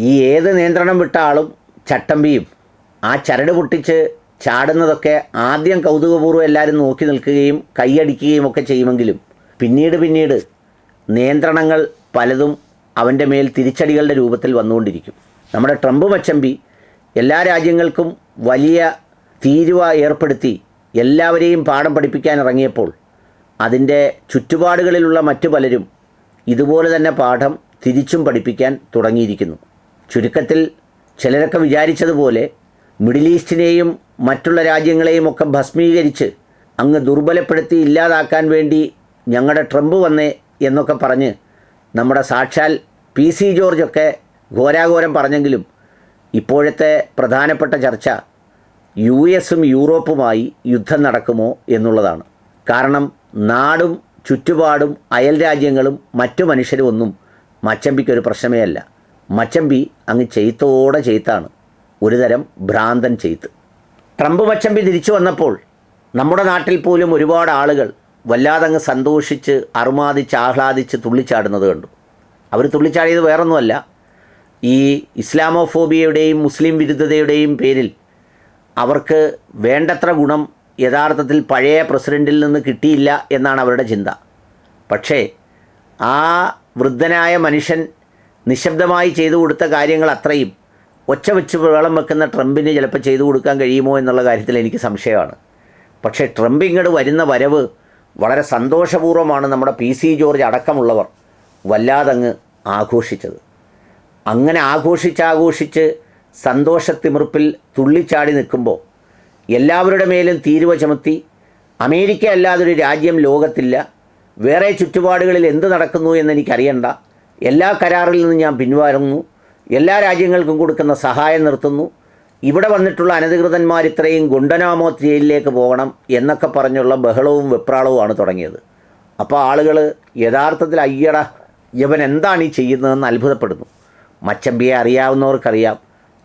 ഈ ഏത് നിയന്ത്രണം വിട്ട ആളും ചട്ടമ്പിയും ആ ചരട് പൊട്ടിച്ച് ചാടുന്നതൊക്കെ ആദ്യം കൗതുകപൂർവ്വം എല്ലാവരും നോക്കി നിൽക്കുകയും കൈയടിക്കുകയും ഒക്കെ ചെയ്യുമെങ്കിലും പിന്നീട് നിയന്ത്രണങ്ങൾ പലതും അവൻ്റെ മേൽ തിരിച്ചടികളുടെ രൂപത്തിൽ വന്നുകൊണ്ടിരിക്കും. നമ്മുടെ ട്രംപ് മച്ചമ്പി എല്ലാ രാജ്യങ്ങൾക്കും വലിയ തീരുവ ഏർപ്പെടുത്തി എല്ലാവരെയും പാഠം പഠിപ്പിക്കാൻ ഇറങ്ങിയപ്പോൾ അതിൻ്റെ ചുറ്റുപാടുകളിലുള്ള മറ്റു പലരും ഇതുപോലെ തന്നെ പാഠം തിരിച്ചും പഠിപ്പിക്കാൻ തുടങ്ങിയിരിക്കുന്നു. ചുരുക്കത്തിൽ ചിലരൊക്കെ വിചാരിച്ചതുപോലെ മിഡിൽ ഈസ്റ്റിനെയും മറ്റുള്ള രാജ്യങ്ങളെയും ഒക്കെ ഭസ്മീകരിച്ച് അങ്ങ് ദുർബലപ്പെടുത്തി ഇല്ലാതാക്കാൻ വേണ്ടി ഞങ്ങളുടെ ട്രംപ് വന്നേ എന്നൊക്കെ പറഞ്ഞ് നമ്മുടെ സാക്ഷാൽ PC ജോർജൊക്കെ ഘോരാഘോരം പറഞ്ഞെങ്കിലും ഇപ്പോഴത്തെ പ്രധാനപ്പെട്ട ചർച്ച US-ഉം യൂറോപ്പുമായി യുദ്ധം നടക്കുമോ എന്നുള്ളതാണ്. കാരണം നാടും ചുറ്റുപാടും അയൽ രാജ്യങ്ങളും മറ്റു മനുഷ്യരും ഒന്നും മച്ചമ്പിക്കൊരു പ്രശ്നമേ അല്ല. മച്ചമ്പി അങ്ങ് ചെയ്ത്തോടെ ചെയ്ത്താണ്, ഒരുതരം ഭ്രാന്തൻ ചെയ്ത്ത്. ട്രംപ് മച്ചമ്പി തിരിച്ചു വന്നപ്പോൾ നമ്മുടെ നാട്ടിൽ പോലും ഒരുപാട് ആളുകൾ വല്ലാതങ്ങ് സന്തോഷിച്ച് അറുമാദിച്ച് ആഹ്ലാദിച്ച് തുള്ളിച്ചാടുന്നത് കണ്ടു. അവർ തുള്ളിച്ചാടിയത് വേറൊന്നുമല്ല, ഈ ഇസ്ലാമോഫോബിയയുടെയും മുസ്ലിം വിരുദ്ധതയുടെയും പേരിൽ അവർക്ക് വേണ്ടത്ര ഗുണം യഥാർത്ഥത്തിൽ പഴയ പ്രസിഡൻറ്റിൽ നിന്ന് കിട്ടിയില്ല എന്നാണ് അവരുടെ ചിന്ത. പക്ഷേ ആ വൃദ്ധനായ മനുഷ്യൻ നിശബ്ദമായി ചെയ്തു കൊടുത്ത കാര്യങ്ങൾ അത്രയും ഒച്ച വെച്ച് വെള്ളം വെക്കുന്ന ട്രംപിന് ചിലപ്പോൾ ചെയ്തു കൊടുക്കാൻ കഴിയുമോ എന്നുള്ള കാര്യത്തിൽ എനിക്ക് സംശയമാണ്. പക്ഷേ ട്രംപ് ഇങ്ങോട്ട് വരുന്ന വരവ് വളരെ സന്തോഷപൂർവ്വമാണ് നമ്മുടെ PC ജോർജ് അടക്കമുള്ളവർ വല്ലാതങ്ങ് ആഘോഷിച്ചത്. അങ്ങനെ ആഘോഷിച്ച് സന്തോഷത്തിമിർപ്പിൽ തുള്ളിച്ചാടി നിൽക്കുമ്പോൾ എല്ലാവരുടെ മേലും തീരുവ ചുമത്തി അമേരിക്ക അല്ലാതൊരു രാജ്യം ലോകത്തില്ല, വേറെ ചുറ്റുപാടുകളിൽ എന്ത് നടക്കുന്നു എന്നെനിക്കറിയണ്ട, എല്ലാ കരാറിൽ നിന്നും ഞാൻ പിൻവാങ്ങുന്നു, എല്ലാ രാജ്യങ്ങൾക്കും കൊടുക്കുന്ന സഹായം നിർത്തുന്നു, ഇവിടെ വന്നിട്ടുള്ള അനധികൃതന്മാർ ഇത്രയും ഗുണ്ടനാമോ ജയിലിലേക്ക് പോകണം എന്നൊക്കെ പറഞ്ഞുള്ള ബഹളവും വെപ്രാളവുമാണ് തുടങ്ങിയത്. അപ്പോൾ ആളുകൾ യഥാർത്ഥത്തിൽ അയ്യട ഇവൻ എന്താണ് ഈ ചെയ്യുന്നതെന്ന് അത്ഭുതപ്പെടുന്നു. മച്ചമ്പിയെ അറിയാവുന്നവർക്കറിയാം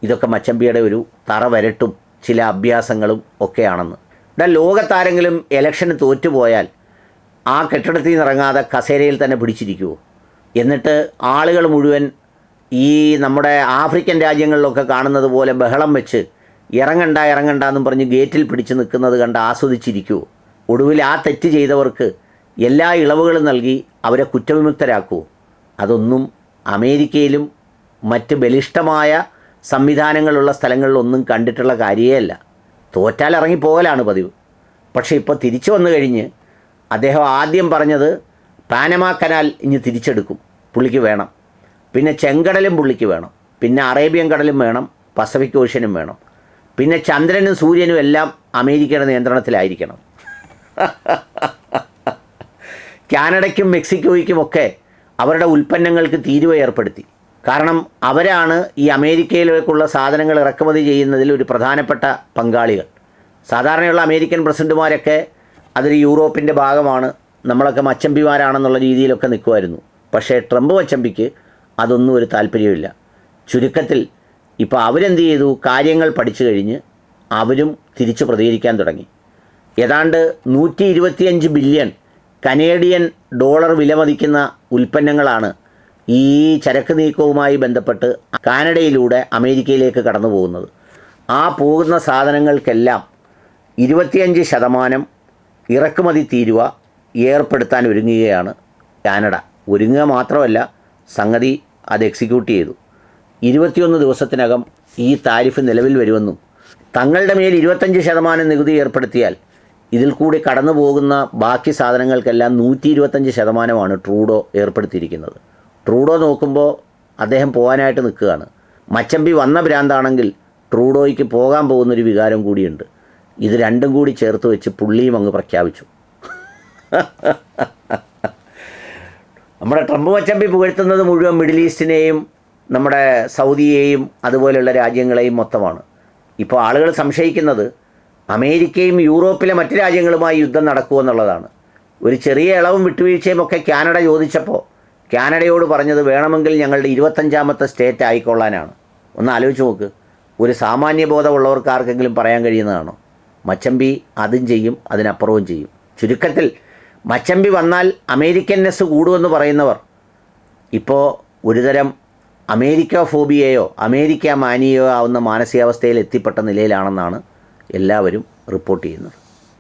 ഇതൊക്കെ മച്ചമ്പിയുടെ ഒരു തറ വരട്ടും ചില അഭ്യാസങ്ങളും ഒക്കെയാണെന്ന്. ലോകത്താരെങ്കിലും ഇലക്ഷന് തോറ്റുപോയാൽ ആ കെട്ടിടത്തിൽ നിന്ന് ഇറങ്ങാതെ കസേരയിൽ തന്നെ പിടിച്ചിരിക്കുമോ? എന്നിട്ട് ആളുകൾ മുഴുവൻ ഈ നമ്മുടെ ആഫ്രിക്കൻ രാജ്യങ്ങളിലൊക്കെ കാണുന്നത് പോലെ ബഹളം വെച്ച് ഇറങ്ങണ്ട എന്നും പറഞ്ഞ് ഗേറ്റിൽ പിടിച്ച് നിൽക്കുന്നത് കണ്ട് ആസ്വദിച്ചിരിക്കുമോ? ഒടുവിൽ ആ തെറ്റ് ചെയ്തവർക്ക് എല്ലാ ഇളവുകളും നൽകി അവരെ കുറ്റവിമുക്തരാക്കുമോ? അതൊന്നും അമേരിക്കയിലും മറ്റ് ബലിഷ്ഠമായ സംവിധാനങ്ങളുള്ള സ്ഥലങ്ങളിലൊന്നും കണ്ടിട്ടുള്ള കാര്യമേ അല്ല. തോറ്റാൽ ഇറങ്ങിപ്പോകലാണ് പതിവ്. പക്ഷേ ഇപ്പോൾ തിരിച്ചു വന്നു കഴിഞ്ഞ് അദ്ദേഹം ആദ്യം പറഞ്ഞത് പാനമ കനാൽ ഇനി തിരിച്ചെടുക്കും, പുള്ളിക്ക് വേണം, പിന്നെ ചെങ്കടലും പുള്ളിക്ക് വേണം, പിന്നെ അറേബ്യൻ കടലും വേണം, പസഫിക് ഓഷ്യനും വേണം, പിന്നെ ചന്ദ്രനും സൂര്യനും എല്ലാം അമേരിക്കയുടെ നിയന്ത്രണത്തിലായിരിക്കണം. കാനഡയ്ക്കും മെക്സിക്കോയ്ക്കുമൊക്കെ അവരുടെ ഉൽപ്പന്നങ്ങൾക്ക് തീരുവ ഏർപ്പെടുത്തി. കാരണം അവരാണ് ഈ അമേരിക്കയിലേക്കുള്ള സാധനങ്ങൾ ഇറക്കുമതി ചെയ്യുന്നതിൽ ഒരു പ്രധാനപ്പെട്ട പങ്കാളികൾ. സാധാരണയുള്ള അമേരിക്കൻ പ്രസിഡന്റുമാരൊക്കെ അതൊരു യൂറോപ്പിൻ്റെ ഭാഗമാണ്, നമ്മളൊക്കെ മച്ചമ്പിമാരാണെന്നുള്ള രീതിയിലൊക്കെ നിൽക്കുമായിരുന്നു. പക്ഷേ ട്രംപ് മച്ചമ്പിക്ക് അതൊന്നും ഒരു താല്പര്യമില്ല. ചുരുക്കത്തിൽ ഇപ്പോൾ അവരെന്ത് ചെയ്തു, കാര്യങ്ങൾ പഠിച്ചു കഴിഞ്ഞ് അവരും തിരിച്ചു പ്രതികരിക്കാൻ തുടങ്ങി. ഏതാണ്ട് 125 ബില്യൺ കനേഡിയൻ ഡോളർ വിലമതിക്കുന്ന ഉൽപ്പന്നങ്ങളാണ് ഈ ചരക്ക് നീക്കവുമായി ബന്ധപ്പെട്ട് കാനഡയിലൂടെ അമേരിക്കയിലേക്ക് കടന്നു പോകുന്നത്. ആ പോകുന്ന സാധനങ്ങൾക്കെല്ലാം 25% ഇറക്കുമതി തീരുവ ഏർപ്പെടുത്താൻ ഒരുങ്ങുകയാണ് കാനഡ. ഒരുങ്ങുക മാത്രമല്ല, സംഗതി അത് എക്സിക്യൂട്ട് ചെയ്തു. 21 ദിവസത്തിനകം ഈ താരിഫ് നിലവിൽ വരുമെന്നും തങ്ങളുടെ മേൽ 25% നികുതി ഏർപ്പെടുത്തിയാൽ ഇതിൽ കൂടി കടന്നു പോകുന്ന ബാക്കി സാധനങ്ങൾക്കെല്ലാം 125% ട്രൂഡോ ഏർപ്പെടുത്തിയിരിക്കുന്നത്. ട്രൂഡോ നോക്കുമ്പോൾ അദ്ദേഹം പോകാനായിട്ട് നിൽക്കുകയാണ്. മച്ചമ്പി വന്ന ഭ്രാന്താണെങ്കിൽ ട്രൂഡോയ്ക്ക് പോകാൻ പോകുന്നൊരു വികാരം കൂടിയുണ്ട്. ഇത് രണ്ടും കൂടി ചേർത്ത് വെച്ച് പുള്ളിയും അങ്ങ് പ്രഖ്യാപിച്ചു. നമ്മുടെ ട്രംപ് മച്ചമ്പി പുകഴ്ത്തുന്നത് മുഴുവൻ മിഡിൽ ഈസ്റ്റിനെയും നമ്മുടെ സൗദിയെയും അതുപോലെയുള്ള രാജ്യങ്ങളെയും മൊത്തമാണ്. ഇപ്പോൾ ആളുകൾ സംശയിക്കുന്നത് അമേരിക്കയും യൂറോപ്പിലെ മറ്റ് രാജ്യങ്ങളുമായി യുദ്ധം നടക്കുമെന്നുള്ളതാണ്. ഒരു ചെറിയ ഇളവും വിട്ടുവീഴ്ചയും ഒക്കെ കാനഡ ചോദിച്ചപ്പോൾ കാനഡയോട് പറഞ്ഞത് വേണമെങ്കിൽ ഞങ്ങളുടെ 25ാമത്തെ സ്റ്റേറ്റ് ആയിക്കൊള്ളാനാണ്. ഒന്ന് ആലോചിച്ച് നോക്ക്, ഒരു സാമാന്യബോധമുള്ളവർക്ക് ആർക്കെങ്കിലും പറയാൻ കഴിയുന്നതാണോ? മച്ചമ്പി അതും ചെയ്യും, അതിനപ്പുറവും ചെയ്യും. ചുരുക്കത്തിൽ മച്ചമ്പി വന്നാൽ അമേരിക്കൻനെസ് കൂടുമെന്ന് പറയുന്നവർ ഇപ്പോൾ ഒരുതരം അമേരിക്ക ഫോബിയയോ അമേരിക്ക മാനിയയോ ആവുന്ന മാനസികാവസ്ഥയിൽ എത്തിപ്പെട്ട നിലയിലാണെന്നാണ് എല്ലാവരും റിപ്പോർട്ട് ചെയ്യുന്നത്.